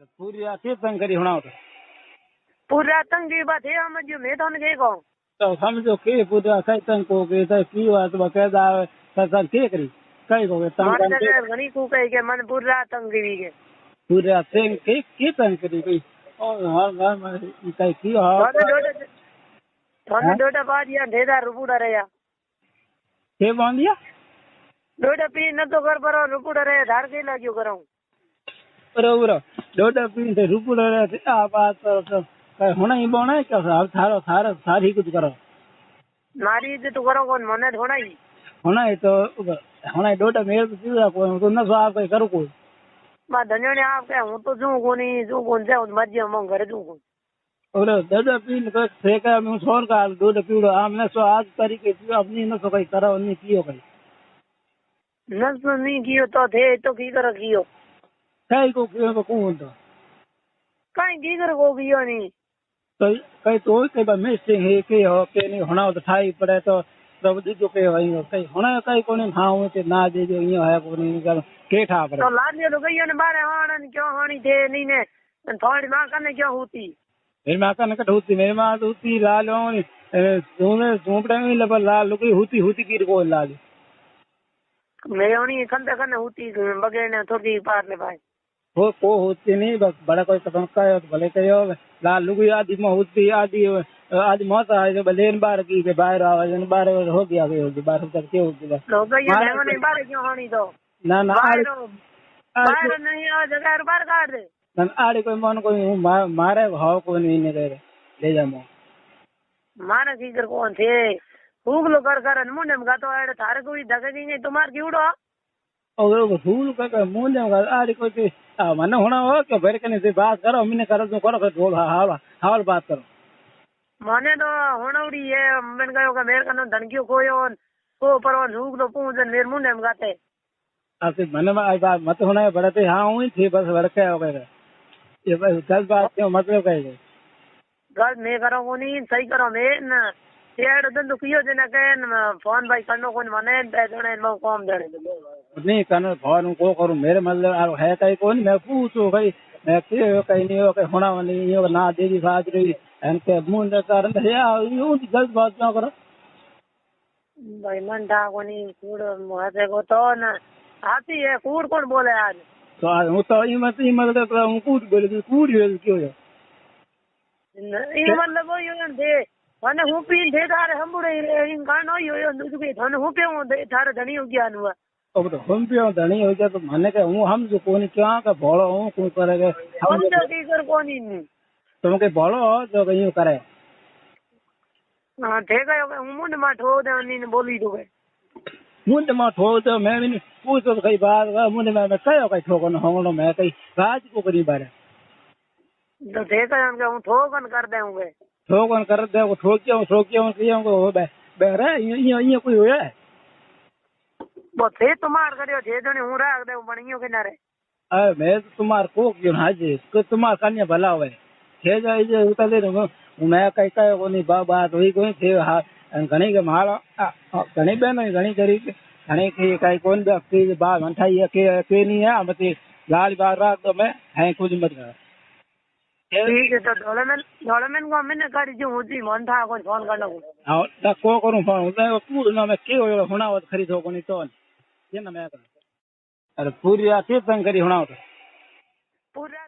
पूरी रात कीर्तन करी होना होता पूरी रात तंग की बात है हम जो मैं तो नहीं कहूँ तो समझो के पूरी रात कीर्तन को के तो की बात बकायदा सत्संग के करी कई को तंग मन तंग के घनी को कहे के मन पूरी रात तंग की के पूरी रात से के कीर्तन करी कोई और हर में कई की हो थोने डोडा बाद या ढेदा रुपुड़ा रहा के बांध दिया डोडा पी न तो कर पर रुपुड़ा रहे धार के लाग्यो कराऊं बरोबर डोडा पी से रूप रहे आ बात तो कई होना ही बोना है क्या साहब थारो थारो सारी कुछ करो मारी इज्जत तो करो कौन मने थोड़ा ही होना है तो होना है डोडा मेरे तो सीधा कोई तो न सो आप कहीं करो कोई बा धन्यो ने आप क्या हूं तो जू कोनी जू कौन से मर्जी हम घर जू कौन और डोडा पी तो सेका में छोड़ का डोडा पीड़ो आमने सो आज तरीके से अपनी न सो कहीं करो नहीं कियो कहीं नस नहीं कियो तो थे तो की कर कियो कई को कियो को कौन तो कहीं की कर को कियो नहीं तो कई तो कई बार मिसिंग है के हो के नहीं होना हो तो ठाई पड़े तो प्रभु जो के वही हो कई होना कई कोने हाँ होते ना दे जो यो है कोने कर के ठा पड़े तो लाद लियो तो गई ने बारे हाणन क्यों हाणी थे नहीं ने थोड़ी मां कने क्यों होती मेरी माँ का नकट होती मेरी माँ तो होती लाल होनी तूने झोंपड़े में लगा लाल लुकी होती होती की को लाल मेरे होनी खंडे कने होती बगैर ने थोड़ी पार ने भाई वो को होती नहीं बस बड़ा कोई कदम का है तो भले कहो लाल लुकी आदि में होती आदि आदि मौत आए तो भले बार की के बाहर आवाज बार हो गया होगी बार तक के होगी बस तो गई ने नहीं बारे क्यों हाणी तो ना ना बाहर नहीं आ जगह बाहर काट दे ना आड़े कोई मन कोई मारे भाव को नहीं ने ले जा मो मारा की कर कौन थे फूक लो कर मुंडे में गातो आड़े थारे कोई धके नहीं तुम्हार क्यों और वो फूल का मुंह ने आड़े कोई मन होना हो कि भर के से बात करो मैंने करो तो करो बोल हाल हाल बात करो माने तो होनौड़ी है मैंने कहो कि मेरे कनो धनकियो कोयो को परवन झूक लो पूंजन मेरे मुंडे में गाते आपके मन में आई बात मत होना है बड़े हाँ हुई थी बस भड़के हो गए ये बस 10 बात क्यों मतलब कहे गल मैं करो को नहीं सही करो मैं न शेड दन दुखियो जना के फोन भाई करनो कोन माने जने मो काम जने नहीं करना फोन को करूं मेरे मतलब है कहीं कौन मैं पूछो भाई मैं के कहीं नहीं हो कहीं होना नहीं हो ना देवी बाज रही इनके मुंह कारण है यूं गलत बात ना करो भाई मन था को नहीं कूड़ मुहासे को तो न आती है कूड़ कौन बोले आज तो आज हूँ तो ये मतलब हूँ कूद बोले कूद क्यों है ये मतलब वो यो दे थाने हूँ पी दे थारे हम बुरे इन कानो यो दुखे थाने हूँ पे हूँ दे थारे धनी हो गया हुआ अब तो हम पे धनी हो गया तो माने के हूँ हम जो कोनी क्या का भोलो हूँ कोई करेगा हम जो की कर कोनी नहीं तुम के भोलो हो जो कहीं करे हाँ ठीक है हूँ मुंड में ठो दे नी बोली तो गए मुंड में ठो तो मैं भी पूछो तो कई बात मुंड में कहो कहीं ठोकन होंगनो मैं कहीं राज को करी बारे तो ठीक है हम ठोकन कर देंगे ठोकन कर दे वो ठोकियो को बेरे ये कोई होया है वो थे तुम्हार करियो थे जने हूँ राख दे बणियो किनारे अरे मैं तो तुम्हार को क्यों हाजे को तुम्हार कन्या भला होए थे जाए जे उतर दे मैं कई कई को नहीं बात हुई कोई थे हां घणी के मारो घणी बहन घणी करी घणी की कई कौन व्यक्ति बात मंठाई के नहीं है मत लाल बार रात तो मैं है कुछ मत कर ठीक है तो डोलेमेन को मैंने करी जो होती मन था कोई फोन करना हां ना को करूं फोन उसे पूर्ण ना मैं के होना हो खरीदो को नहीं तो ये ना मैं अरे पूरी रात कीर्तन करी होना हो पूरा